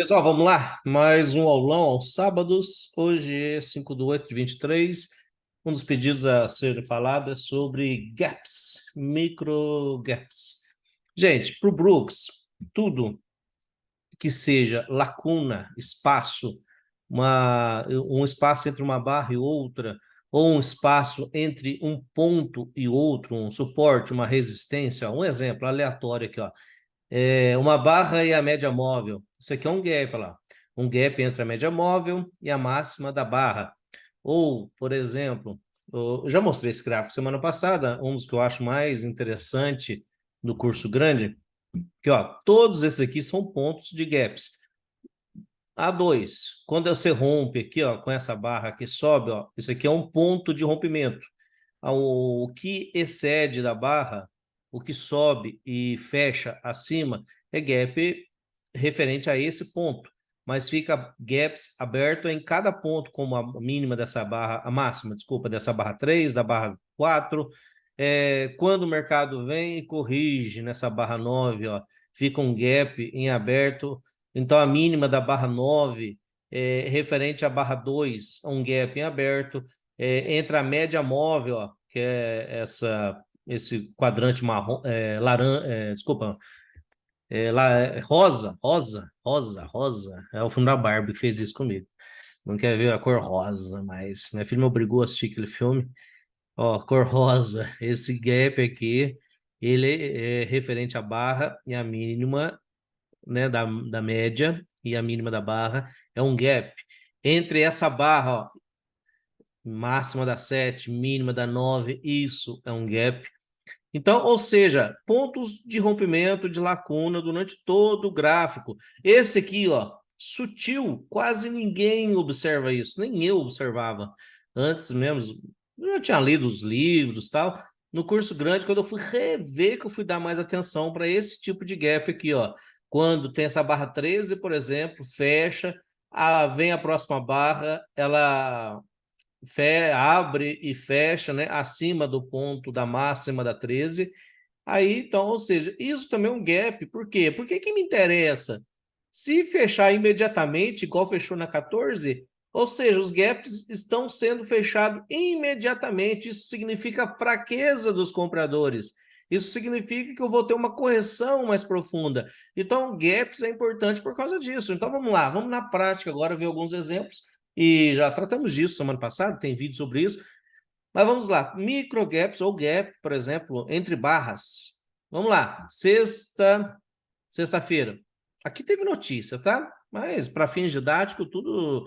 Pessoal, vamos lá. Mais um aulão aos sábados. Hoje é 5/8/23. Um dos pedidos a ser falado é sobre gaps, micro gaps. Gente, para o Brooks, tudo que seja lacuna, espaço, um espaço entre uma barra e outra, ou um espaço entre um ponto e outro, um suporte, uma resistência. Um exemplo aleatório aqui, ó. Uma barra e a média móvel. Isso aqui é um gap, olha lá. Um gap entre a média móvel e a máxima da barra. Ou, por exemplo, eu já mostrei esse gráfico semana passada, um dos que eu acho mais interessante do curso grande, que ó, todos esses aqui são pontos de gaps. A2, quando você rompe aqui, ó, com essa barra que sobe, ó, isso aqui é um ponto de rompimento. O que excede da barra, o que sobe e fecha acima, é gap referente a esse ponto. Mas fica gaps aberto em cada ponto, como a mínima dessa barra, a máxima, desculpa, dessa barra 3, da barra 4. Quando o mercado vem e corrige nessa barra 9, ó, fica um gap em aberto. Então, a mínima da barra 9 referente à barra 2, um gap em aberto. Entre a média móvel, ó, que é esse quadrante marrom, laranja, desculpa, rosa. É o filme da Barbie que fez isso comigo. Não quer ver a cor rosa, mas minha filha me obrigou a assistir aquele filme. Ó, cor rosa, esse gap aqui, ele é referente à barra e a mínima, né, da média e a mínima da barra, é um gap. Entre essa barra, ó, máxima da 7, mínima da 9, isso é um gap. Então, ou seja, pontos de rompimento, de lacuna durante todo o gráfico. Esse aqui, ó, sutil, quase ninguém observa isso, nem eu observava. Antes mesmo, eu já tinha lido os livros e tal. No curso grande, quando eu fui rever, que eu fui dar mais atenção para esse tipo de gap aqui, ó. Quando tem essa barra 13, por exemplo, fecha, vem a próxima barra, ela abre e fecha, né, acima do ponto da máxima da 13. Aí, então, ou seja, isso também é um gap. Por quê? Porque que me interessa? Se fechar imediatamente, igual fechou na 14, ou seja, os gaps estão sendo fechados imediatamente. Isso significa fraqueza dos compradores. Isso significa que eu vou ter uma correção mais profunda. Então, gaps é importante por causa disso. Então, vamos lá, vamos na prática agora ver alguns exemplos. E já tratamos disso semana passada, tem vídeo sobre isso. Mas vamos lá, micro gaps ou gap, por exemplo, entre barras. Vamos lá, sexta-feira. Aqui teve notícia, tá? Mas para fins didáticos, tudo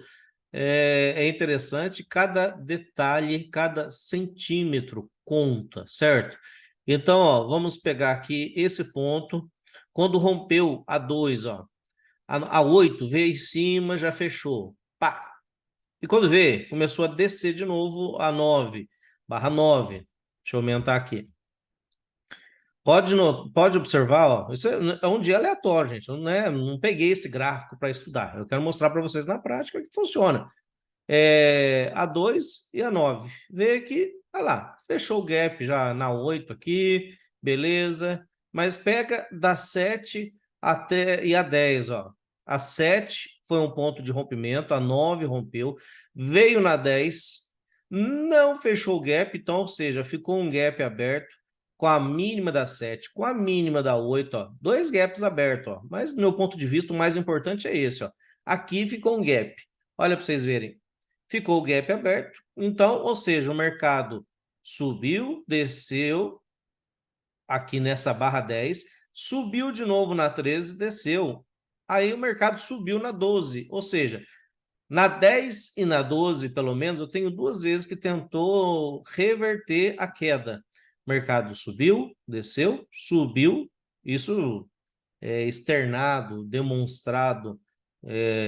é interessante. Cada detalhe, cada centímetro conta, certo? Então, ó, vamos pegar aqui esse ponto. Quando rompeu a 2, ó, a 8 veio em cima, já fechou. Pá, e quando vê, começou a descer de novo a 9, barra 9. Deixa eu aumentar aqui. Pode observar, ó, isso é um dia aleatório, gente. Não peguei esse gráfico para estudar. Eu quero mostrar para vocês na prática que funciona. A 2 e a 9. Vê aqui, olha lá, fechou o gap já na 8 aqui, beleza. Mas pega da 7 até e a 10, ó. A 7 foi um ponto de rompimento, a 9 rompeu, veio na 10, não fechou o gap, então, ou seja, ficou um gap aberto com a mínima da 7, com a mínima da 8, ó. Dois gaps abertos, ó. Mas, do meu ponto de vista, o mais importante é esse, ó. Aqui ficou um gap. Olha para vocês verem. Ficou o gap aberto. Então, ou seja, o mercado subiu, desceu aqui nessa barra 10, subiu de novo na 13, desceu. Aí o mercado subiu na 12, ou seja, na 10 e na 12, pelo menos, eu tenho duas vezes que tentou reverter a queda. O mercado subiu, desceu, subiu, isso é externado, demonstrado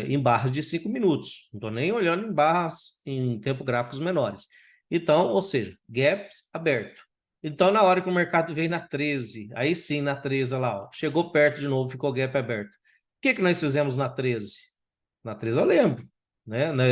em barras de 5 minutos. Não estou nem olhando em barras em tempo gráficos menores. Então, ou seja, gap aberto. Então, na hora que o mercado veio na 13, aí sim, na 13, lá, ó, chegou perto de novo, ficou gap aberto. O que nós fizemos na 13? Na 13 eu lembro.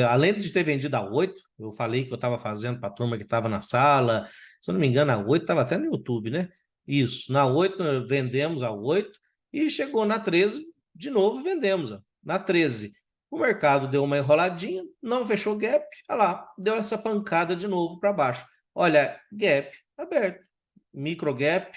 Além de ter vendido a 8, eu falei que eu estava fazendo para a turma que estava na sala, se eu não me engano, a 8 estava até no YouTube, né? Isso, na 8 vendemos a 8 e chegou na 13, de novo vendemos. Ó. na 13. O mercado deu uma enroladinha, não fechou gap, olha lá, deu essa pancada de novo para baixo. Olha, gap aberto. Micro gap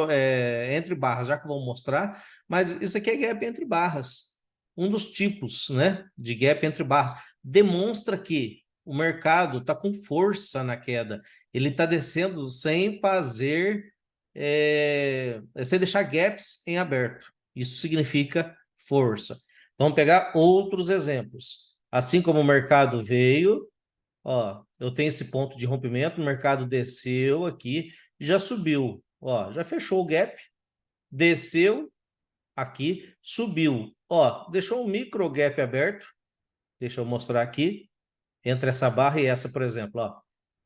é entre barras, já que vou mostrar, mas isso aqui é gap entre barras. Um dos tipos, né, de gap entre barras. Demonstra que o mercado está com força na queda. Ele está descendo sem sem deixar gaps em aberto. Isso significa força. Vamos pegar outros exemplos. Assim como o mercado veio, ó, eu tenho esse ponto de rompimento, o mercado desceu aqui, já subiu, ó, já fechou o gap, desceu aqui, subiu, ó, deixou um micro gap aberto, deixa eu mostrar aqui, entre essa barra e essa, por exemplo, ó.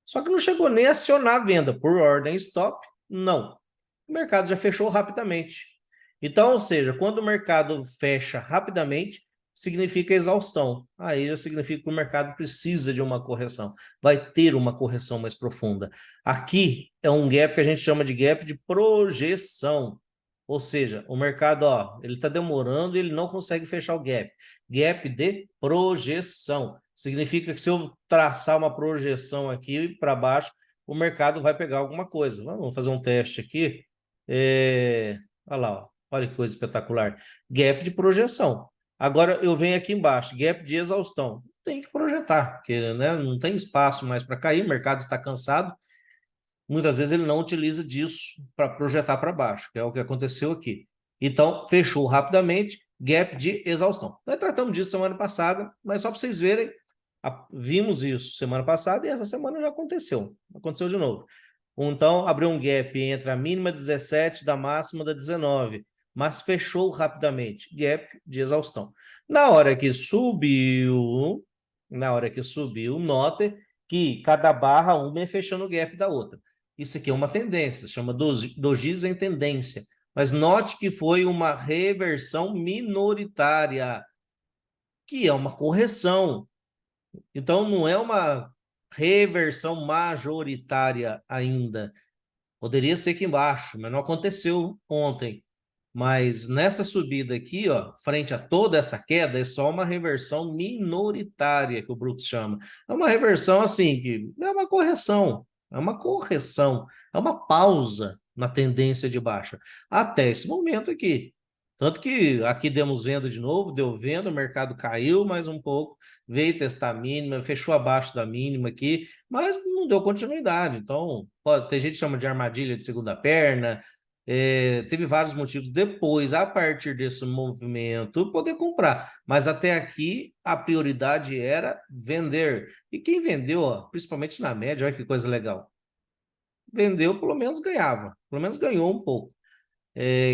Só que não chegou nem a acionar a venda por ordem stop, não. O mercado já fechou rapidamente. Então, ou seja, quando o mercado fecha rapidamente, significa exaustão. Aí já significa que o mercado precisa de uma correção. Vai ter uma correção mais profunda. Aqui é um gap que a gente chama de gap de projeção. Ou seja, o mercado, ó, ele está demorando e ele não consegue fechar o gap. Gap de projeção. Significa que se eu traçar uma projeção aqui para baixo, o mercado vai pegar alguma coisa. Vamos fazer um teste aqui. Olha lá, ó. Olha que coisa espetacular. Gap de projeção. Agora eu venho aqui embaixo, gap de exaustão. Tem que projetar, porque, né, não tem espaço mais para cair, o mercado está cansado. Muitas vezes ele não utiliza disso para projetar para baixo, que é o que aconteceu aqui. Então, fechou rapidamente, gap de exaustão. Nós tratamos disso semana passada, mas só para vocês verem, vimos isso semana passada e essa semana já aconteceu. Aconteceu de novo. Então, abriu um gap entre a mínima 17 da máxima da 19, mas fechou rapidamente, gap de exaustão. Na hora que subiu, note que cada barra uma é fechando o gap da outra. Isso aqui é uma tendência, chama dojis em tendência. Mas note que foi uma reversão minoritária, que é uma correção. Então, não é uma reversão majoritária ainda. Poderia ser aqui embaixo, mas não aconteceu ontem. Mas nessa subida aqui, ó, frente a toda essa queda, é só uma reversão minoritária, que o Brooks chama. É uma reversão assim, que é uma correção, é uma pausa na tendência de baixa, até esse momento aqui. Tanto que aqui demos venda de novo, deu venda, o mercado caiu mais um pouco, veio testar a mínima, fechou abaixo da mínima aqui, mas não deu continuidade. Então, tem gente que chama de armadilha de segunda perna, teve vários motivos depois, a partir desse movimento, poder comprar. Mas até aqui, a prioridade era vender. E quem vendeu, ó, principalmente na média, olha que coisa legal. Vendeu, pelo menos ganhava. Pelo menos ganhou um pouco.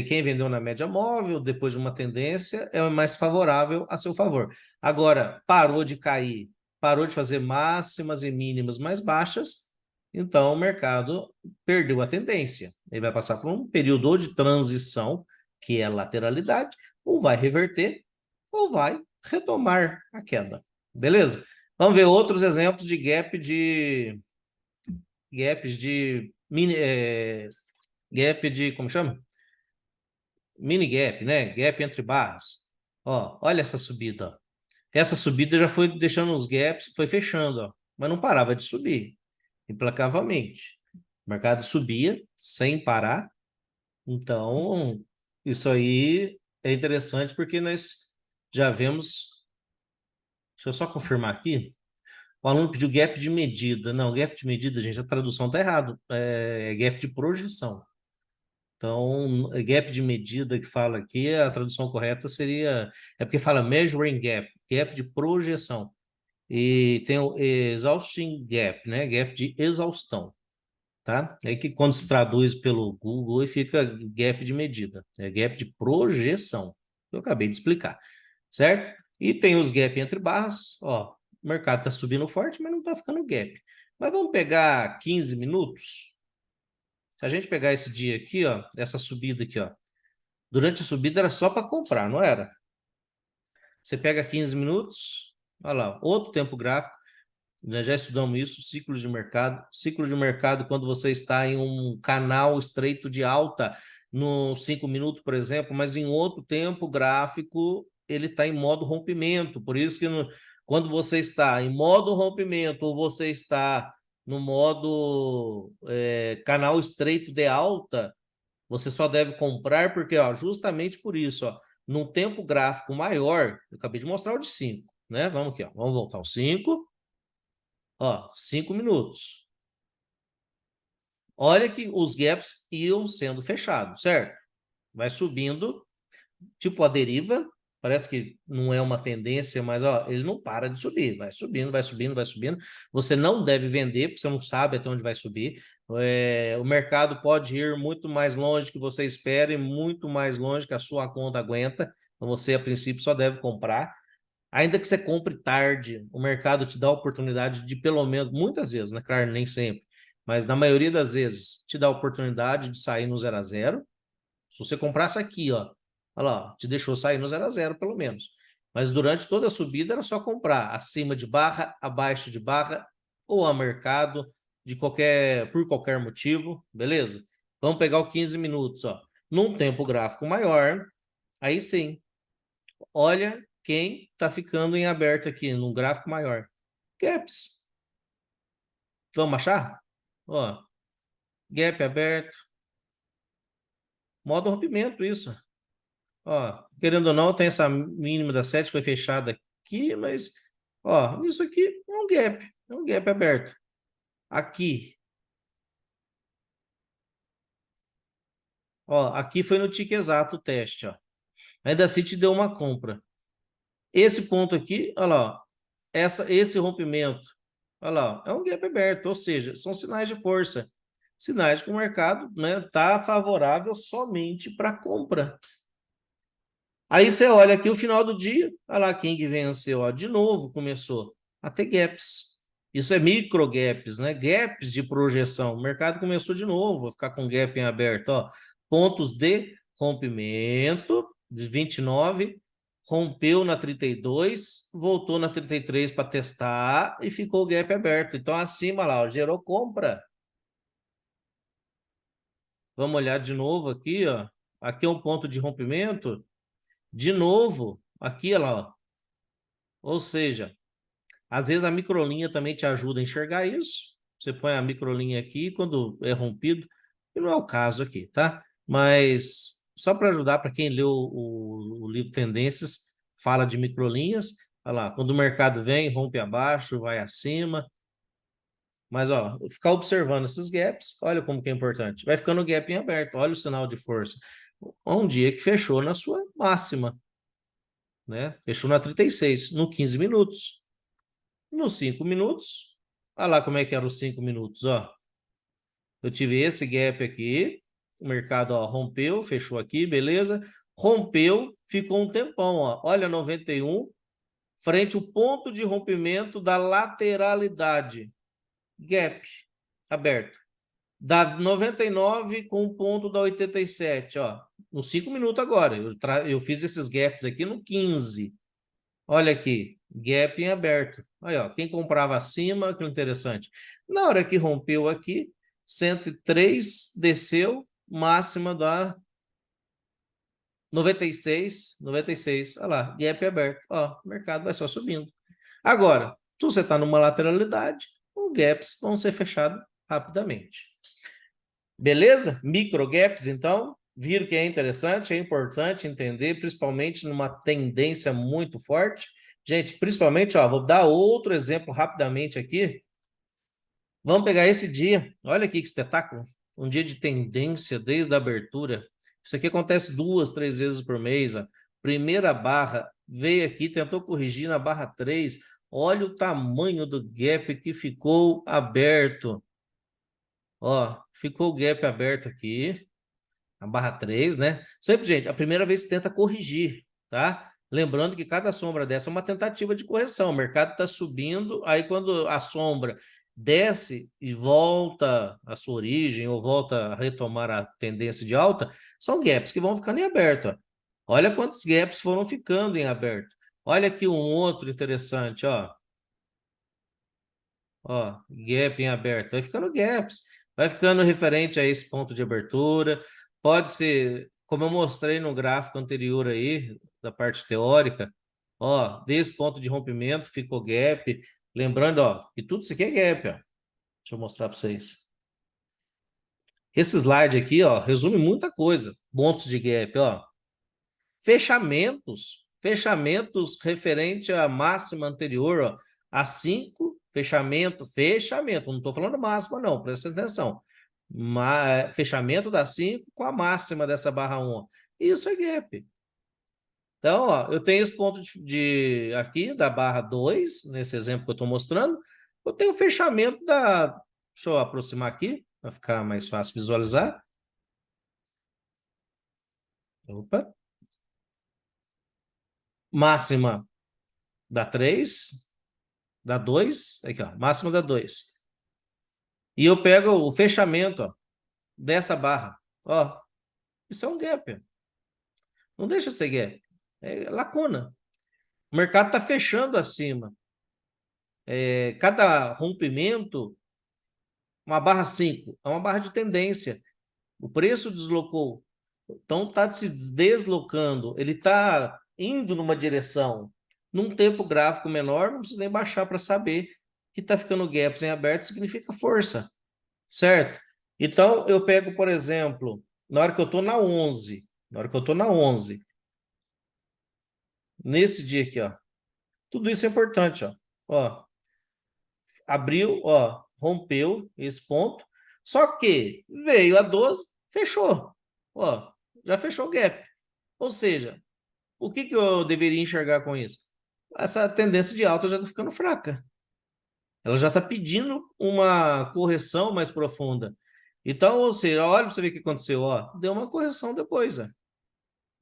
Quem vendeu na média móvel, depois de uma tendência, é mais favorável a seu favor. Agora, parou de cair, parou de fazer máximas e mínimas mais baixas, então o mercado perdeu a tendência. Ele vai passar por um período de transição, que é lateralidade, ou vai reverter, ou vai retomar a queda. Beleza? Vamos ver outros exemplos de gap de, como chama? Mini gap, né? Gap entre barras. Ó, olha essa subida, ó. Essa subida já foi deixando os gaps, foi fechando, ó, mas não parava de subir, implacavelmente. O mercado subia sem parar. Então, isso aí é interessante porque nós já vemos. Deixa eu só confirmar aqui. O aluno pediu gap de medida. Não, gap de medida, gente, a tradução está errado. É gap de projeção. Então, gap de medida que fala aqui, a tradução correta seria... É porque fala measuring gap, gap de projeção. E tem o exhausting gap, né? Gap de exaustão, tá? É que quando se traduz pelo Google, fica gap de medida. É gap de projeção. Eu acabei de explicar, certo? E tem os gap entre barras, ó. O mercado está subindo forte, mas não está ficando gap. Mas vamos pegar 15 minutos. Se a gente pegar esse dia aqui, ó, essa subida aqui, ó, durante a subida era só para comprar, não era? Você pega 15 minutos, olha lá, outro tempo gráfico, já estudamos isso, ciclo de mercado. Ciclo de mercado, quando você está em um canal estreito de alta, no 5 minutos, por exemplo, mas em outro tempo gráfico, ele está em modo rompimento, por isso que quando você está em modo rompimento ou você está no modo canal estreito de alta, você só deve comprar porque, ó, justamente por isso, ó, num tempo gráfico maior, eu acabei de mostrar o de 5, né? Vamos aqui, ó, vamos voltar ao 5, ó, 5 minutos. Olha que os gaps iam sendo fechados, certo? Vai subindo, tipo a deriva, parece que não é uma tendência, mas ó, ele não para de subir, vai subindo, vai subindo, vai subindo. Você não deve vender, porque você não sabe até onde vai subir. O mercado pode ir muito mais longe que você espera e muito mais longe que a sua conta aguenta. Então você, a princípio, só deve comprar. Ainda que você compre tarde, o mercado te dá a oportunidade de, pelo menos, muitas vezes, né, claro, nem sempre, mas na maioria das vezes, te dá a oportunidade de sair no 0 a 0. Se você comprasse aqui, ó, olha lá, ó, te deixou sair no 0 a 0 pelo menos. Mas durante toda a subida era só comprar acima de barra, abaixo de barra ou a mercado por qualquer motivo, beleza? Vamos pegar o 15 minutos, ó. Num tempo gráfico maior, aí sim, olha quem está ficando em aberto aqui, num gráfico maior. Gaps. Vamos achar? Ó, gap aberto. Modo rompimento, isso. Ó, querendo ou não, tem essa mínima da 7 foi fechada aqui, mas, ó, isso aqui é um gap aberto. Aqui, ó, aqui foi no tique exato o teste, ó. Ainda assim te deu uma compra. Esse ponto aqui, olha lá, ó, esse rompimento, olha lá, ó, é um gap aberto, ou seja, são sinais de força. Sinais de que o mercado, né, tá favorável somente para compra. Aí você olha aqui o final do dia, olha lá quem que venceu, ó, de novo começou a ter gaps. Isso é micro gaps, né? Gaps de projeção. O mercado começou de novo a ficar com gap em aberto, ó. Pontos de rompimento de 29, rompeu na 32, voltou na 33 para testar e ficou o gap aberto. Então acima lá, ó, gerou compra. Vamos olhar de novo aqui, ó. Aqui é um ponto de rompimento. De novo, aqui, olha lá, ó. Ou seja, às vezes a microlinha também te ajuda a enxergar isso. Você põe a microlinha aqui quando é rompido, e não é o caso aqui, tá? Mas só para ajudar, para quem leu o livro Tendências, fala de microlinhas. Olha lá, quando o mercado vem, rompe abaixo, vai acima. Mas, ó, ficar observando esses gaps, olha como que é importante. Vai ficando o gap em aberto, olha o sinal de força. Um dia que fechou na sua máxima, né? Fechou na 36, no 15 minutos. Nos 5 minutos, olha lá como é que eram os 5 minutos, ó. Eu tive esse gap aqui, o mercado, ó, rompeu, fechou aqui, beleza? Rompeu, ficou um tempão, ó. Olha 91, frente ao ponto de rompimento da lateralidade. Gap aberto. Da 99 com o ponto da 87, ó. Nos 5 minutos agora. Eu fiz esses gaps aqui no 15. Olha aqui, gap em aberto. Aí, ó, quem comprava acima, que interessante. Na hora que rompeu aqui, 103 desceu, máxima da 96, 96. Olha lá, gap aberto. Ó, o mercado vai só subindo. Agora, se você está numa lateralidade, os gaps vão ser fechados rapidamente. Beleza? Micro gaps, então, viram que é interessante, é importante entender, principalmente numa tendência muito forte. Gente, principalmente, ó, vou dar outro exemplo rapidamente aqui. Vamos pegar esse dia. Olha aqui que espetáculo. Um dia de tendência desde a abertura. Isso aqui acontece 2, 3 vezes por mês. Ó. Primeira barra, veio aqui, tentou corrigir na barra 3. Olha o tamanho do gap que ficou aberto. Ó, ficou o gap aberto aqui, a barra 3, né? Sempre, gente, a primeira vez que tenta corrigir, tá? Lembrando que cada sombra dessa é uma tentativa de correção. O mercado está subindo, aí quando a sombra desce e volta à sua origem ou volta a retomar a tendência de alta, são gaps que vão ficando em aberto. Ó. Olha quantos gaps foram ficando em aberto. Olha aqui um outro interessante, ó. Ó, gap em aberto, vai ficando gaps, vai ficando referente a esse ponto de abertura, pode ser, como eu mostrei no gráfico anterior aí, da parte teórica, ó, desse ponto de rompimento ficou gap. Lembrando, ó, que tudo isso aqui é gap, ó. Deixa eu mostrar para vocês. Esse slide aqui, ó, resume muita coisa. Pontos de gap, ó. Fechamentos referente à máxima anterior, ó, a 5, fechamento, não estou falando máxima não, presta atenção. Fechamento da 5 com a máxima dessa barra 1, ó. Isso é gap. Então, ó, eu tenho esse ponto aqui da barra 2, nesse exemplo que eu estou mostrando, eu tenho o fechamento da... Deixa eu aproximar aqui, para ficar mais fácil visualizar. Opa. Máxima da 3, da 2, aqui, ó, máxima da 2. E eu pego o fechamento, ó, dessa barra. Ó, isso é um gap. Não deixa de ser gap. É lacuna. O mercado está fechando acima. Cada rompimento, uma barra 5, é uma barra de tendência. O preço deslocou. Então, está se deslocando. Ele está indo numa direção. Num tempo gráfico menor, não precisa nem baixar para saber que está ficando gaps em aberto, significa força. Certo? Então, eu pego, por exemplo, na hora que eu estou na 11, nesse dia aqui, ó, tudo isso é importante, ó, abriu, ó, rompeu esse ponto, só que veio a 12, fechou, ó, já fechou o gap. Ou seja, o que eu deveria enxergar com isso? Essa tendência de alta já está ficando fraca. Ela já está pedindo uma correção mais profunda. Então, ou seja, olha para você ver o que aconteceu, ó, deu uma correção depois, ó.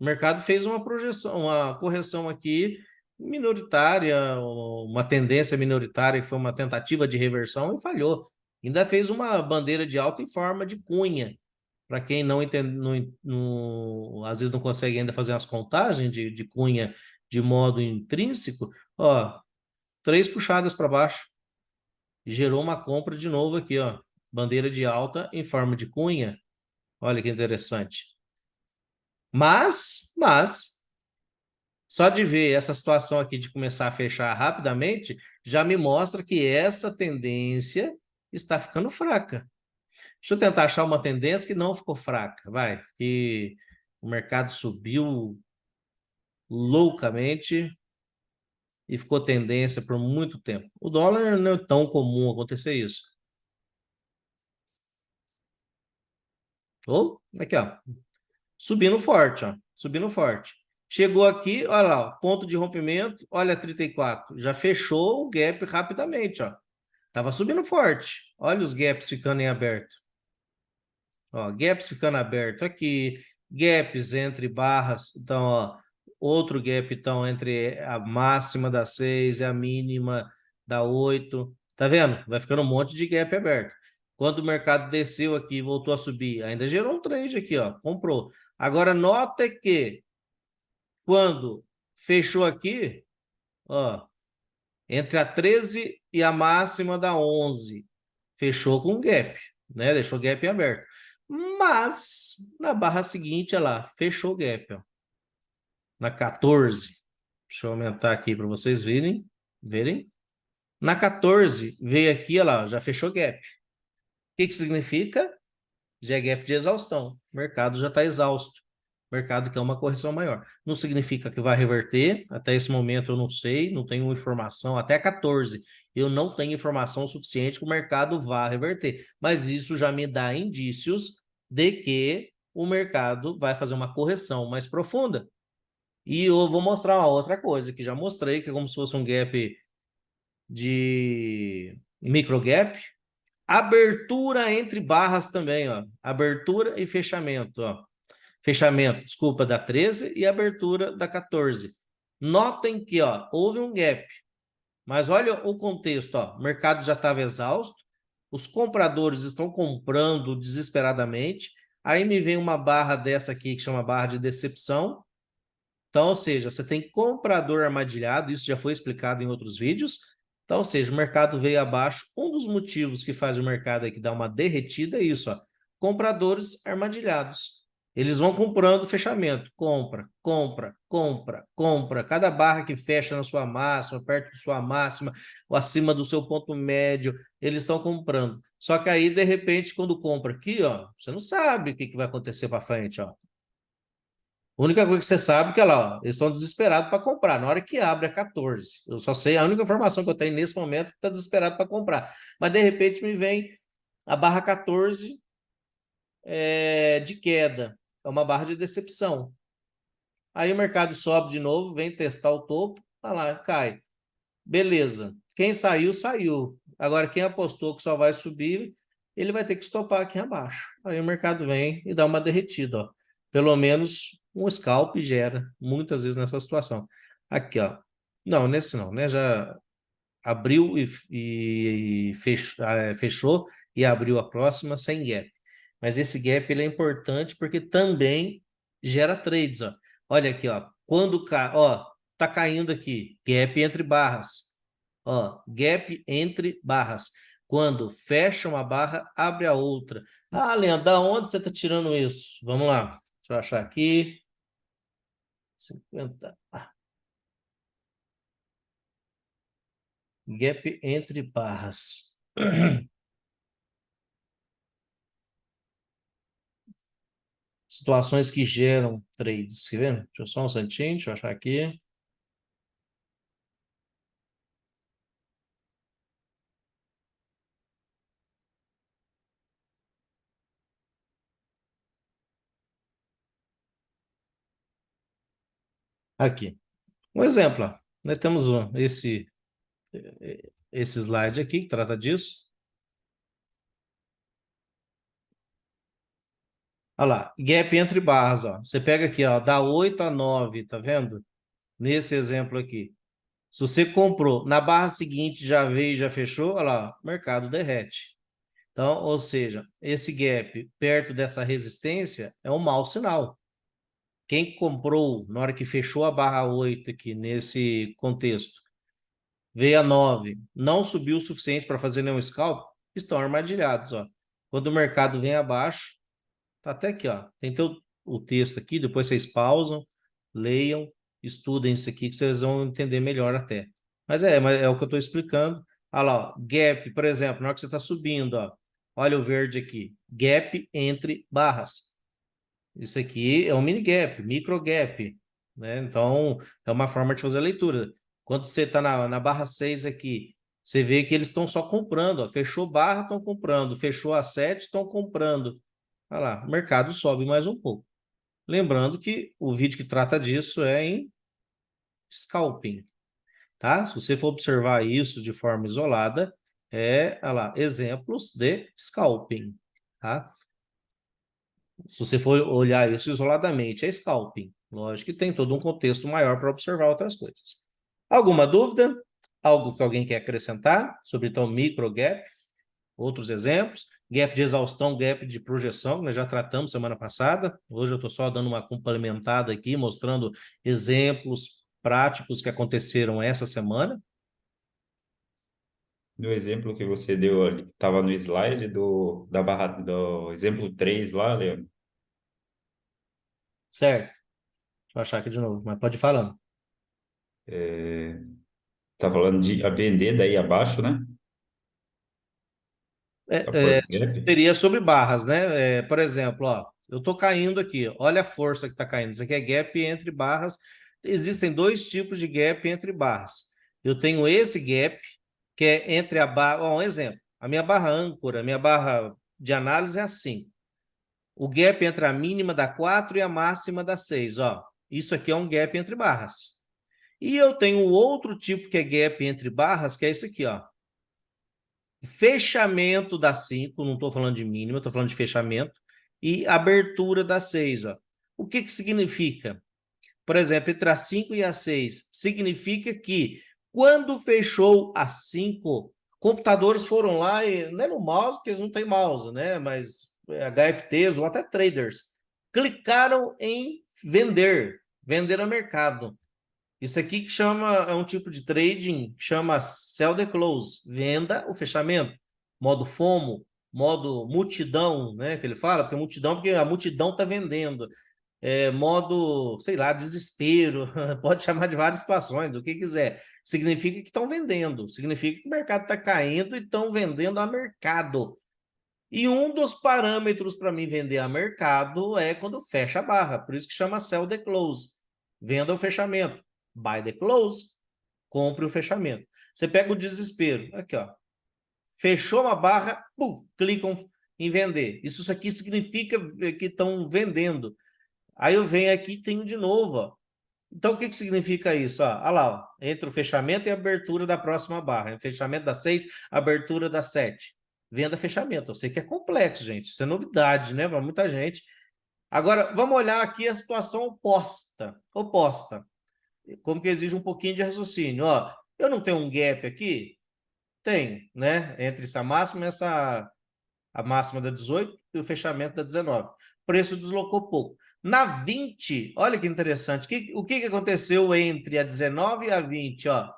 O mercado fez uma projeção, uma correção aqui minoritária, uma tendência minoritária, que foi uma tentativa de reversão e falhou. Ainda fez uma bandeira de alta em forma de cunha. Para quem não entende, às vezes não consegue ainda fazer as contagens de cunha de modo intrínseco, ó, 3 puxadas para baixo. Gerou uma compra de novo aqui, ó. Bandeira de alta em forma de cunha. Olha que interessante. Mas, só de ver essa situação aqui de começar a fechar rapidamente, já me mostra que essa tendência está ficando fraca. Deixa eu tentar achar uma tendência que não ficou fraca, vai. Que o mercado subiu loucamente e ficou tendência por muito tempo. O dólar não é tão comum acontecer isso. Ou, aqui, ó. Subindo forte, ó. Subindo forte. Chegou aqui, olha lá, ó, ponto de rompimento, olha 34. Já fechou o gap rapidamente, ó. Tava subindo forte. Olha os gaps ficando em aberto. Ó, gaps ficando aberto aqui, gaps entre barras, então, ó, outro gap, então, entre a máxima da 6 e a mínima da 8. Tá vendo? Vai ficando um monte de gap aberto. Quando o mercado desceu aqui e voltou a subir, ainda gerou um trade aqui, ó, comprou. Agora, nota que quando fechou aqui, ó, entre a 13 e a máxima da 11, fechou com gap, né? Deixou gap aberto. Mas, na barra seguinte, olha lá, fechou o gap, ó. Na 14. Deixa eu aumentar aqui para vocês verem. Na 14, veio aqui, olha lá, já fechou gap. O que significa? Já é gap de exaustão. O mercado já está exausto. O mercado quer uma correção maior. Não significa que vai reverter. Até esse momento eu não sei, não tenho informação. Até a 14, eu não tenho informação suficiente que o mercado vá reverter. Mas isso já me dá indícios de que o mercado vai fazer uma correção mais profunda. E eu vou mostrar uma outra coisa que já mostrei, que é como se fosse um gap de micro gap. Abertura entre barras também, ó. Abertura e fechamento, ó. Fechamento, desculpa, da 13 e abertura da 14. Notem que, ó, houve um gap. Mas olha o contexto, ó. O mercado já estava exausto, os compradores estão comprando desesperadamente. Aí me vem uma barra dessa aqui que chama barra de decepção. Então, ou seja, você tem comprador armadilhado, isso já foi explicado em outros vídeos. Então, ou seja, o mercado veio abaixo. Um dos motivos que faz o mercado aqui dar uma derretida é isso, ó. Compradores armadilhados. Eles vão comprando fechamento, compra, compra, compra, compra. Cada barra que fecha na sua máxima, perto de sua máxima, ou acima do seu ponto médio, eles estão comprando. Só que aí, de repente, quando compra aqui, ó, você não sabe o que vai acontecer para frente, ó. A única coisa que você sabe é que lá, ó, eles estão desesperados para comprar. Na hora que abre a 14, eu só sei, a única informação que eu tenho nesse momento é que está desesperado para comprar. Mas de repente me vem a barra 14 de queda, é uma barra de decepção. Aí o mercado sobe de novo, vem testar o topo, tá lá, cai. Beleza. Quem saiu, saiu. Agora, quem apostou que só vai subir, ele vai ter que estopar aqui abaixo. Aí o mercado vem e dá uma derretida, ó. Pelo menos um scalp gera, muitas vezes nessa situação. Aqui, ó. Não, nesse não, né? Já abriu e fechou e abriu a próxima sem gap. Mas esse gap ele é importante porque também gera trades, ó. Olha aqui, ó. Quando ó, tá caindo aqui, gap entre barras. Ó, gap entre barras. Quando fecha uma barra, abre a outra. Ah, Leandro, da onde você tá tirando isso? Vamos lá. Deixa eu achar aqui. 50. Gap entre barras. Situações que geram trades, quer ver? Deixa eu só um instantinho, deixa eu achar aqui. Aqui. Um exemplo, ó. Nós temos esse slide aqui que trata disso. Olha lá, gap entre barras, ó. Você pega aqui, ó, da 8 a 9, tá vendo? Nesse exemplo aqui. Se você comprou, na barra seguinte já veio e já fechou, olha lá, o mercado derrete. Então, ou seja, esse gap perto dessa resistência é um mau sinal. Quem comprou na hora que fechou a barra 8 aqui, nesse contexto, veio a 9, não subiu o suficiente para fazer nenhum scalp, estão armadilhados, ó. Quando o mercado vem abaixo, tá até aqui, ó. Tem o texto aqui, depois vocês pausam, leiam, estudem isso aqui que vocês vão entender melhor até. Mas é o que eu estou explicando. Olha lá, ó, gap, por exemplo, na hora que você está subindo, ó, olha o verde aqui, gap entre barras. Isso aqui é um mini gap, micro gap, né? Então, é uma forma de fazer a leitura. Quando você está na barra 6 aqui, você vê que eles estão só comprando, ó. Fechou barra, estão comprando. Fechou a 7, estão comprando. Olha lá, o mercado sobe mais um pouco. Lembrando que o vídeo que trata disso é em scalping, tá? Se você for observar isso de forma isolada, olha lá, exemplos de scalping, tá? Se você for olhar isso isoladamente, é scalping. Lógico que tem todo um contexto maior para observar outras coisas. Alguma dúvida? Algo que alguém quer acrescentar sobre então micro gap? Outros exemplos? Gap de exaustão, gap de projeção, que nós já tratamos semana passada. Hoje eu estou só dando uma complementada aqui, mostrando exemplos práticos que aconteceram essa semana. No exemplo que você deu ali, que estava no slide da barra, do exemplo 3 lá, Leandro, Certo. Deixa eu achar aqui de novo, mas pode ir falando. tá falando de a vender daí abaixo, né? Após o gap. Seria sobre barras, né? Por exemplo, ó, eu estou caindo aqui, olha a força que está caindo. Isso aqui é gap entre barras. Existem dois tipos de gap entre barras. Eu tenho esse gap, que é entre a barra. Ó, um exemplo, a minha barra âncora, a minha barra de análise é assim. O gap entre a mínima da 4 e a máxima da 6, ó. Isso aqui é um gap entre barras. E eu tenho outro tipo que é gap entre barras, que é isso aqui, ó. Fechamento da 5, não estou falando de mínima, estou falando de fechamento, e abertura da 6. Ó. O que significa? Por exemplo, entre a 5 e a 6, significa que quando fechou a 5, computadores foram lá, e não é no mouse, porque eles não têm mouse, né? Mas HFTs ou até traders, clicaram em vender a mercado. Isso aqui que chama, é um tipo de trading que chama sell the close, venda o fechamento, modo FOMO. modo multidão, né, que ele fala, porque multidão, porque a multidão está vendendo. Modo, sei lá, desespero, pode chamar de várias situações, o que quiser. Significa que estão vendendo, significa que o mercado está caindo e estão vendendo a mercado. E um dos parâmetros para mim vender a mercado é quando fecha a barra, por isso que chama sell the close. Venda o fechamento. Buy the close, compre o fechamento. Você pega o desespero, aqui ó, fechou uma barra, clicam em vender. Isso aqui significa que estão vendendo. Aí eu venho aqui e tenho de novo, ó. Então, o que significa isso? Olha lá, ó, entre o fechamento e a abertura da próxima barra. Fechamento das 6, abertura das 7. Venda, fechamento. Eu sei que é complexo, gente. Isso é novidade, né? Para muita gente. Agora, vamos olhar aqui a situação oposta. Como que exige um pouquinho de raciocínio. Ó, eu não tenho um gap aqui? Tenho, né? Entre essa máxima e a máxima da 18 e o fechamento da 19. O preço deslocou pouco. Na 20, olha que interessante. O que aconteceu entre a 19 e a 20? Ó?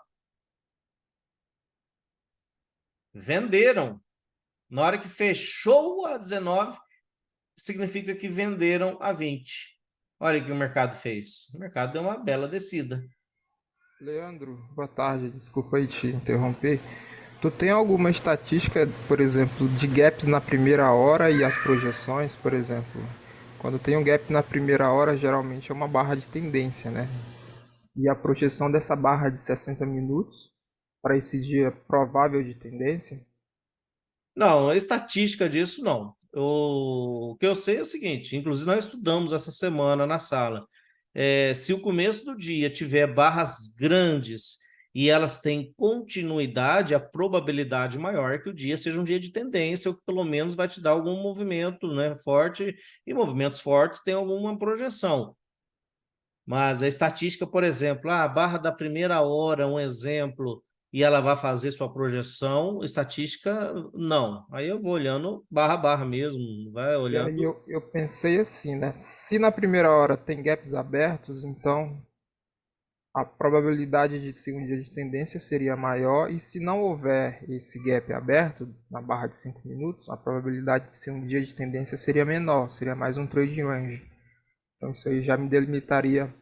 Venderam. Na hora que fechou a 19, significa que venderam a 20. Olha o que o mercado fez. O mercado deu uma bela descida. Leandro, boa tarde. Desculpa aí te interromper. Tu tem alguma estatística, por exemplo, de gaps na primeira hora e as projeções, por exemplo? Quando tem um gap na primeira hora, geralmente é uma barra de tendência, né? E a projeção dessa barra de 60 minutos para esse dia provável de tendência? Não, a estatística disso não. O que eu sei é o seguinte, inclusive nós estudamos essa semana na sala. Se o começo do dia tiver barras grandes e elas têm continuidade, a probabilidade maior é que o dia seja um dia de tendência, ou que pelo menos vai te dar algum movimento, né, forte, e movimentos fortes têm alguma projeção. Mas a estatística, por exemplo, a barra da primeira hora, um exemplo, e ela vai fazer sua projeção, estatística, não. Aí eu vou olhando barra a barra mesmo, vai E aí olhando. eu pensei assim, né? Se na primeira hora tem gaps abertos, então a probabilidade de ser um dia de tendência seria maior, e se não houver esse gap aberto na barra de 5 minutos, a probabilidade de ser um dia de tendência seria menor, seria mais um trading range. Então isso aí já me delimitaria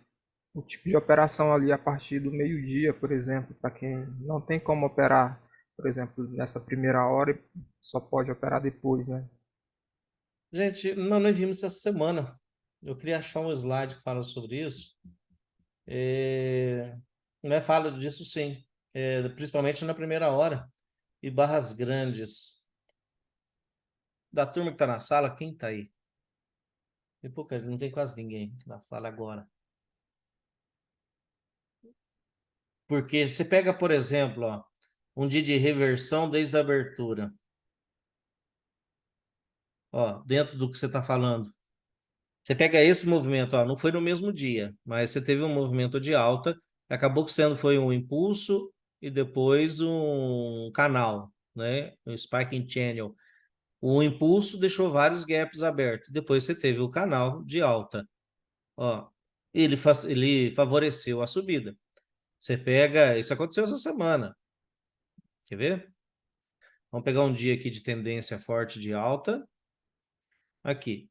o tipo de operação ali a partir do meio-dia, por exemplo, para quem não tem como operar, por exemplo, nessa primeira hora e só pode operar depois, né? Gente, nós vimos isso essa semana. Eu queria achar um slide que fala sobre isso. Né, fala disso sim, principalmente na primeira hora. E barras grandes. Da turma que está na sala, quem está aí? Tem pouca, não tem quase ninguém na sala agora. Porque você pega, por exemplo, ó, um dia de reversão desde a abertura. Ó, dentro do que você está falando. Você pega esse movimento, ó, não foi no mesmo dia, mas você teve um movimento de alta, acabou que sendo foi um impulso e depois um canal, né? Um spiking channel. O impulso deixou vários gaps abertos, depois você teve o canal de alta. Ó, ele favoreceu a subida. Você pega, isso aconteceu essa semana. Quer ver? Vamos pegar um dia aqui de tendência forte de alta. Aqui.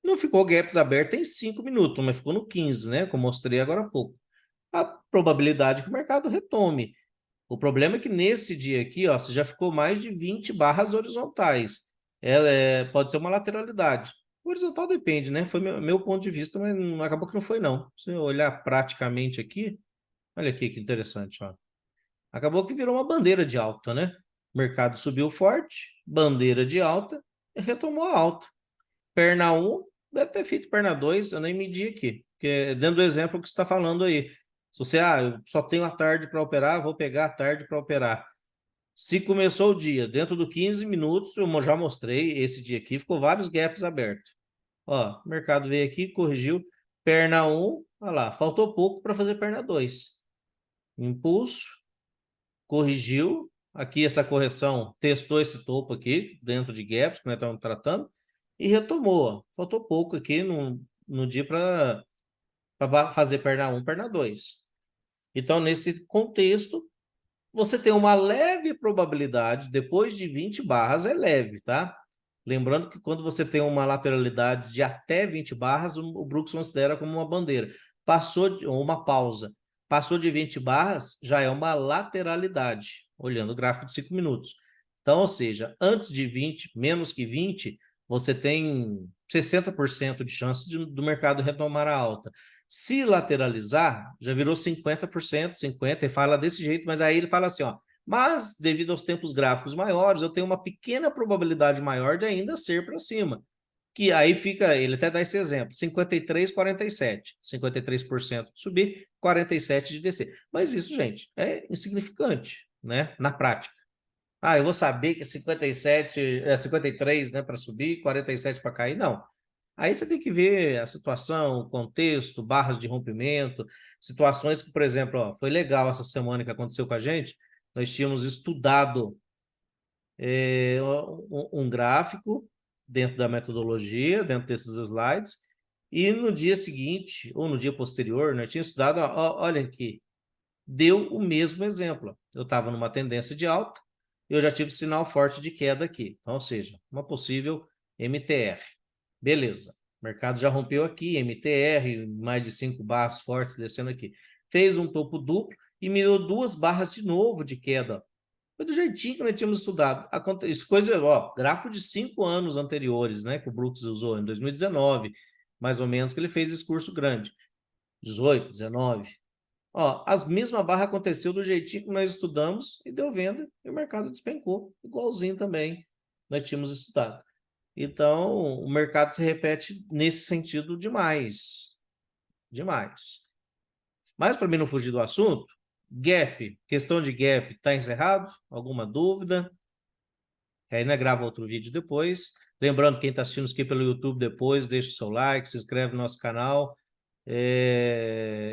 Não ficou gaps abertos em 5 minutos, mas ficou no 15, né? Como mostrei agora há pouco. A probabilidade que o mercado retome. O problema é que nesse dia aqui, ó, você já ficou mais de 20 barras horizontais. Pode ser uma lateralidade. O horizontal depende, né? Foi meu ponto de vista, mas acabou que não foi, não. Se eu olhar praticamente aqui, olha aqui que interessante, ó. Acabou que virou uma bandeira de alta, né? O mercado subiu forte, bandeira de alta, e retomou a alta. Perna 1, deve ter feito perna 2, eu nem medi aqui. Porque dentro do exemplo que você está falando aí. Se você, eu só tenho a tarde para operar, vou pegar a tarde para operar. Se começou o dia dentro do 15 minutos, eu já mostrei esse dia aqui, ficou vários gaps abertos. Ó, o mercado veio aqui, corrigiu. Perna 1, olha lá, faltou pouco para fazer perna 2. Impulso, corrigiu. Aqui essa correção testou esse topo aqui, dentro de gaps, que nós estamos tratando, e retomou. Ó. Faltou pouco aqui no dia para fazer perna 1, perna 2. Então, nesse contexto, você tem uma leve probabilidade, depois de 20 barras, é leve, tá? Lembrando que quando você tem uma lateralidade de até 20 barras, o Brooks considera como uma bandeira. Ou uma pausa. Passou de 20 barras, já é uma lateralidade, olhando o gráfico de 5 minutos. Então, ou seja, antes de 20, menos que 20, você tem 60% de chance do mercado retomar a alta. Se lateralizar, já virou 50%, 50%, e fala desse jeito, mas aí ele fala assim, ó, mas devido aos tempos gráficos maiores, eu tenho uma pequena probabilidade maior de ainda ser para cima. Que aí fica, ele até dá esse exemplo, 53, 47. 53% de subir, 47% de descer. Mas isso, gente, é insignificante, né? Na prática. Ah, eu vou saber que é 53, né, para subir, 47 para cair. Não. Aí você tem que ver a situação, o contexto, barras de rompimento, situações que, por exemplo, ó, foi legal essa semana que aconteceu com a gente, nós tínhamos estudado um gráfico dentro da metodologia, dentro desses slides, e no dia seguinte, ou no dia posterior, nós tínhamos estudado, ó, olha aqui, deu o mesmo exemplo. Eu estava numa tendência de alta, eu já tive sinal forte de queda aqui, então, ou seja, uma possível MTR. Beleza, o mercado já rompeu aqui, MTR, mais de 5 barras fortes descendo aqui. Fez um topo duplo e me deu 2 barras de novo de queda. Foi do jeitinho que nós tínhamos estudado. Isso coisa, ó, gráfico de 5 anos anteriores, né, que o Brooks usou em 2019, mais ou menos, que ele fez esse curso grande. 18, 19. Ó, as mesmas barras aconteceu do jeitinho que nós estudamos e deu venda e o mercado despencou, igualzinho também nós tínhamos estudado. Então, o mercado se repete nesse sentido demais. Demais. Mas, para mim não fugir do assunto, gap, questão de gap, está encerrado? Alguma dúvida? Aí, né, grava outro vídeo depois. Lembrando, quem está assistindo aqui pelo YouTube depois, deixa o seu like, se inscreve no nosso canal,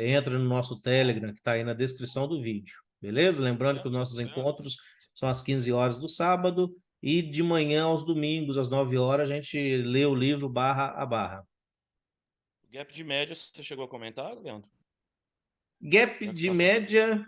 entra no nosso Telegram, que está aí na descrição do vídeo. Beleza? Lembrando que os nossos encontros são às 15 horas do sábado e de manhã aos domingos, às 9 horas, a gente lê o livro barra a barra. Gap de média, você chegou a comentar, Leandro? Gap de média...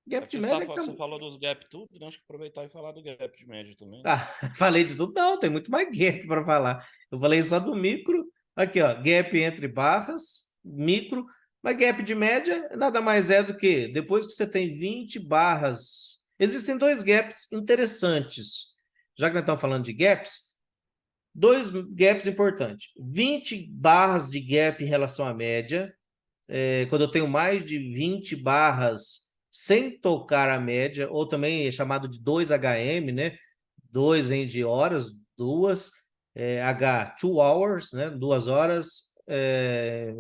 É Gap de porque média... você falou dos gap tudo, né? Acho que aproveitar e falar do gap de média também. Ah, falei de tudo? Não, tem muito mais gap para falar. Eu falei só do micro. Aqui, ó, gap entre barras, micro. Mas gap de média nada mais é do que, depois que você tem 20 barras... Existem 2 gaps interessantes. Já que nós estamos falando de gaps, 2 gaps importantes. 20 barras de gap em relação à média. Quando eu tenho mais de 20 barras sem tocar a média, ou também é chamado de 2HM, né? 2 vem de horas, 2, H, 2 hours, né? 2 horas,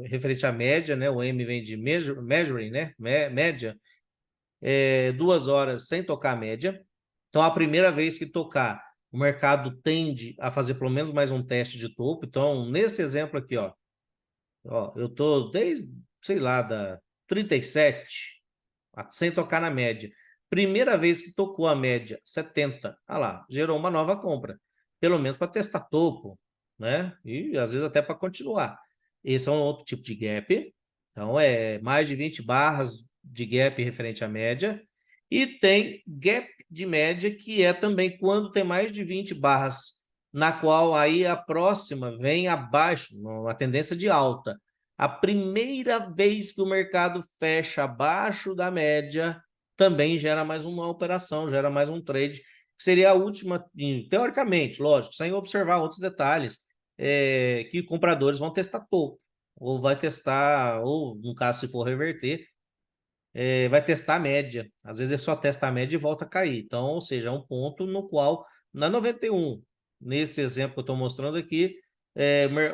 referente à média, né? O M vem de measuring, né? Média, 2 horas sem tocar a média. Então, a primeira vez que tocar, o mercado tende a fazer pelo menos mais um teste de topo. Então, nesse exemplo aqui, ó, eu tô desde, sei lá, da 37, sem tocar na média. Primeira vez que tocou a média, 70, ah lá, gerou uma nova compra. Pelo menos para testar topo, né? E às vezes até para continuar. Esse é um outro tipo de gap. Então, é mais de 20 barras de gap referente à média. E tem gap de média, que é também quando tem mais de 20 barras, na qual aí a próxima vem abaixo, uma tendência de alta. A primeira vez que o mercado fecha abaixo da média, também gera mais uma operação, gera mais um trade, que seria a última, teoricamente, lógico, sem observar outros detalhes, que compradores vão testar topo, ou vai testar, ou no caso, se for reverter, vai testar a média. Às vezes é só testar a média e volta a cair. Então, ou seja, é um ponto no qual, na 91, nesse exemplo que eu estou mostrando aqui,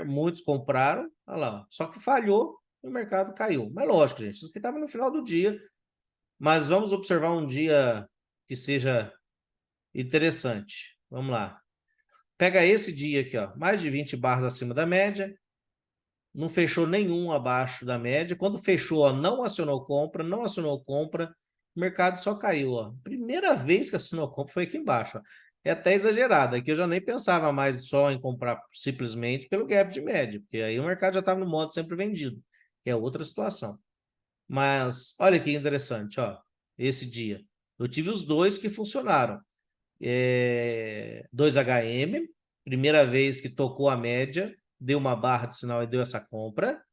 muitos compraram, olha lá, só que falhou e o mercado caiu. Mas lógico, gente, isso aqui estava no final do dia, mas vamos observar um dia que seja interessante. Vamos lá. Pega esse dia aqui, ó, mais de 20 barras acima da média, não fechou nenhum abaixo da média. Quando fechou, ó, não acionou compra, o mercado só caiu. Ó. Primeira vez que acionou compra foi aqui embaixo. Ó. É até exagerado, aqui eu já nem pensava mais só em comprar simplesmente pelo gap de média, porque aí o mercado já estava no modo sempre vendido, que é outra situação. Mas olha que interessante, ó, esse dia. Eu tive os 2 que funcionaram. 2HM, primeira vez que tocou a média, deu uma barra de sinal e deu essa compra.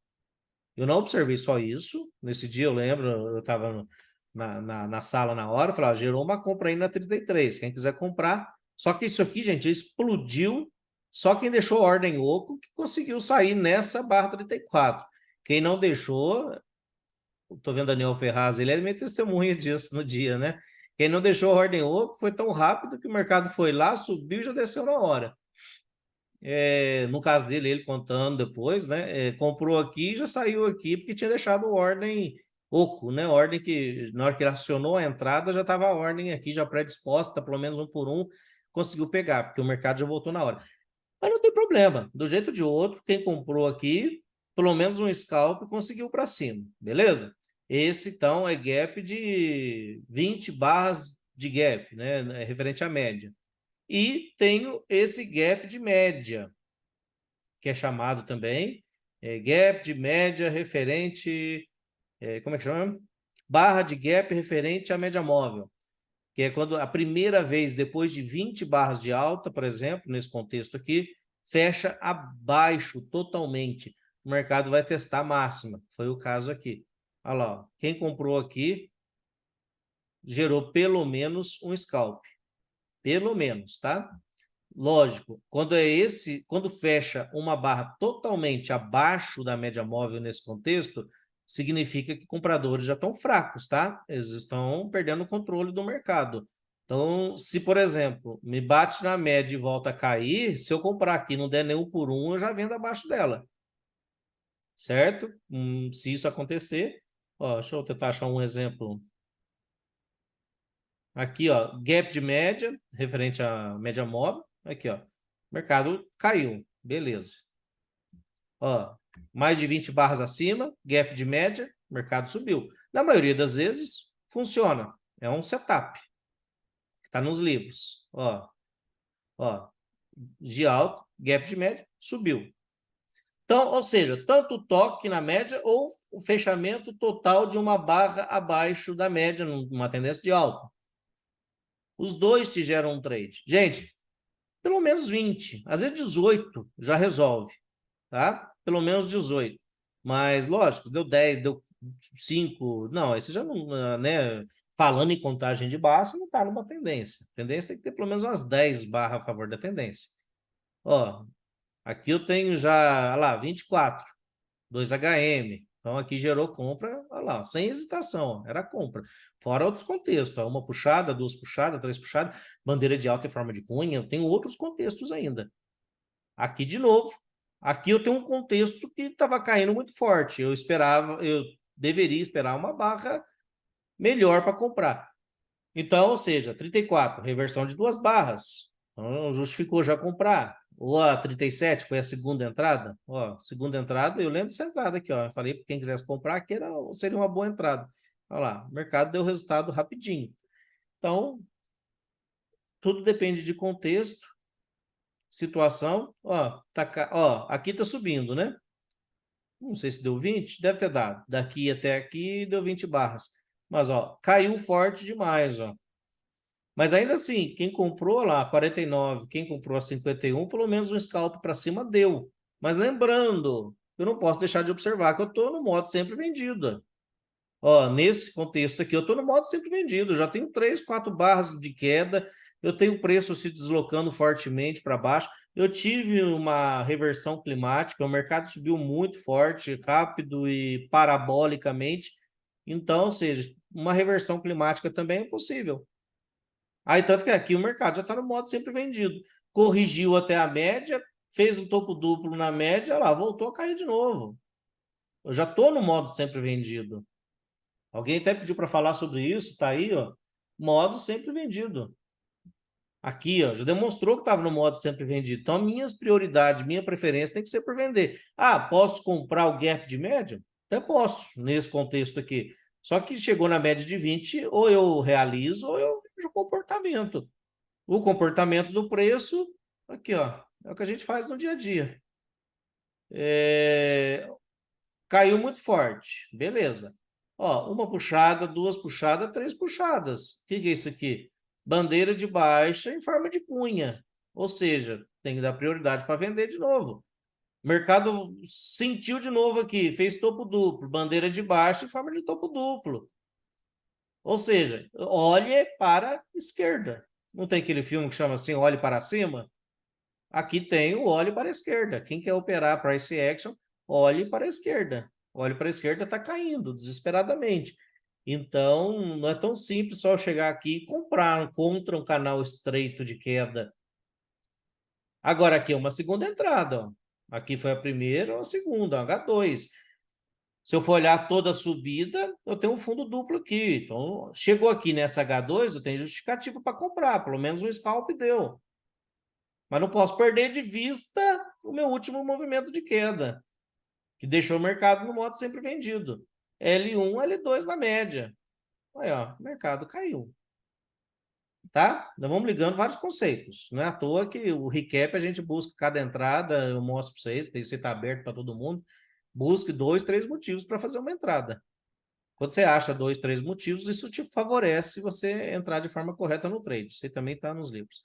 Eu não observei só isso. Nesse dia eu lembro, eu estava na sala na hora, falei, gerou uma compra aí na 33, quem quiser comprar. Só que isso aqui, gente, explodiu. Só quem deixou ordem oco que conseguiu sair nessa barra 34. Quem não deixou, estou vendo Daniel Ferraz, ele é meio testemunha disso no dia, né? Quem não deixou ordem oco foi tão rápido que o mercado foi lá, subiu e já desceu na hora. No caso dele, ele contando depois, né? Comprou aqui e já saiu aqui porque tinha deixado ordem oco, né? Ordem que na hora que ele acionou a entrada já estava a ordem aqui já predisposta, pelo menos um por um, conseguiu pegar, porque o mercado já voltou na hora. Mas não tem problema, do jeito ou de outro, quem comprou aqui, pelo menos um scalp conseguiu para cima, beleza? Esse, então, é gap de 20 barras de gap, né? Referente à média. E tenho esse gap de média, que é chamado também gap de média referente, como é que chama? Barra de gap referente à média móvel, que é quando a primeira vez, depois de 20 barras de alta, por exemplo, nesse contexto aqui, fecha abaixo totalmente. O mercado vai testar a máxima. Foi o caso aqui. Olha lá, ó. Quem comprou aqui gerou pelo menos um scalp. Pelo menos, tá? Lógico, quando fecha uma barra totalmente abaixo da média móvel nesse contexto, significa que compradores já estão fracos, tá? Eles estão perdendo o controle do mercado. Então, se, por exemplo, me bate na média e volta a cair, se eu comprar aqui e não der nenhum por um, eu já vendo abaixo dela. Certo? Se isso acontecer, ó, deixa eu tentar achar um exemplo. Aqui, ó, gap de média, referente à média móvel. Aqui, ó, mercado caiu, beleza. Ó, mais de 20 barras acima, gap de média, mercado subiu. Na maioria das vezes, funciona. É um setup. Está nos livros. Ó, de alto, gap de média, subiu. Então, ou seja, tanto o toque na média ou o fechamento total de uma barra abaixo da média, numa tendência de alta. Os dois te geram um trade. Gente, pelo menos 20, às vezes 18 já resolve, tá? Pelo menos 18. Mas, lógico, deu 10, deu 5. Não, esse já não, né? Falando em contagem de barra, não está numa tendência. A tendência tem que ter pelo menos umas 10 barras a favor da tendência. Ó, aqui eu tenho já, olha lá, 24, 2HM. Então, aqui gerou compra, olha lá, sem hesitação, era compra. Fora outros contextos, uma puxada, duas puxadas, três puxadas, bandeira de alta em forma de cunha, eu tenho outros contextos ainda. Aqui, de novo, aqui eu tenho um contexto que estava caindo muito forte. Eu deveria esperar uma barra melhor para comprar. Então, ou seja, 34, reversão de duas barras. Então, justificou já comprar. Ou a 37 foi a segunda entrada. Ó, segunda entrada, eu lembro dessa entrada aqui, ó. Eu falei para quem quisesse comprar que seria uma boa entrada. Olha lá, o mercado deu resultado rapidinho. Então, tudo depende de contexto, situação. Ó, aqui está subindo, né? Não sei se deu 20, deve ter dado. Daqui até aqui deu 20 barras. Mas, ó, caiu forte demais, ó. Mas ainda assim, quem comprou lá 49, quem comprou a 51, pelo menos um scalp para cima deu. Mas lembrando, eu não posso deixar de observar que eu estou no modo sempre vendido. Ó, nesse contexto aqui, eu estou no modo sempre vendido. Eu já tenho 3, 4 barras de queda. Eu tenho o preço se deslocando fortemente para baixo. Eu tive uma reversão climática. O mercado subiu muito forte, rápido e parabolicamente. Então, ou seja, uma reversão climática também é possível. Aí, tanto que aqui o mercado já está no modo sempre vendido. Corrigiu até a média, fez um topo duplo na média, lá, voltou a cair de novo. Eu já estou no modo sempre vendido. Alguém até pediu para falar sobre isso, tá aí, ó. Modo sempre vendido. Aqui, ó, já demonstrou que estava no modo sempre vendido. Então, minhas prioridades, minha preferência tem que ser por vender. Ah, posso comprar o gap de média? Até posso, nesse contexto aqui. Só que chegou na média de 20, ou eu realizo, ou eu vejo o comportamento. O comportamento do preço, aqui, ó, é o que a gente faz no dia a dia. Caiu muito forte, beleza. Ó, uma puxada, duas puxadas, três puxadas. O que é isso aqui? Bandeira de baixa em forma de cunha. Ou seja, tem que dar prioridade para vender de novo. O mercado sentiu de novo aqui, fez topo duplo, bandeira de baixo em forma de topo duplo. Ou seja, olhe para a esquerda. Não tem aquele filme que chama assim, olhe para cima? Aqui tem o olhe para a esquerda. Quem quer operar price action, olhe para a esquerda. Olhe para a esquerda, está caindo desesperadamente. Então, não é tão simples só chegar aqui e comprar contra um canal estreito de queda. Agora, aqui é uma segunda entrada. Ó. Aqui foi a primeira ou a segunda, H2. Se eu for olhar toda a subida, eu tenho um fundo duplo aqui. Então, chegou aqui nessa H2, eu tenho justificativa para comprar. Pelo menos um scalp deu. Mas não posso perder de vista o meu último movimento de queda, que deixou o mercado no modo sempre vendido. L1, L2 na média. Aí, ó, o mercado caiu. Tá? Nós vamos ligando vários conceitos. Não é à toa que o recap a gente busca cada entrada, eu mostro para vocês, isso está aberto para todo mundo. Busque 2, 3 motivos para fazer uma entrada. Quando você acha 2, 3 motivos, isso te favorece você entrar de forma correta no trade. Isso aí também está nos livros.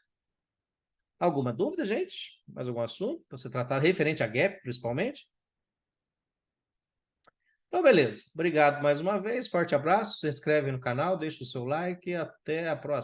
Alguma dúvida, gente? Mais algum assunto para você tratar referente a gap, principalmente? Então, beleza. Obrigado mais uma vez. Forte abraço. Se inscreve no canal, deixa o seu like e até a próxima.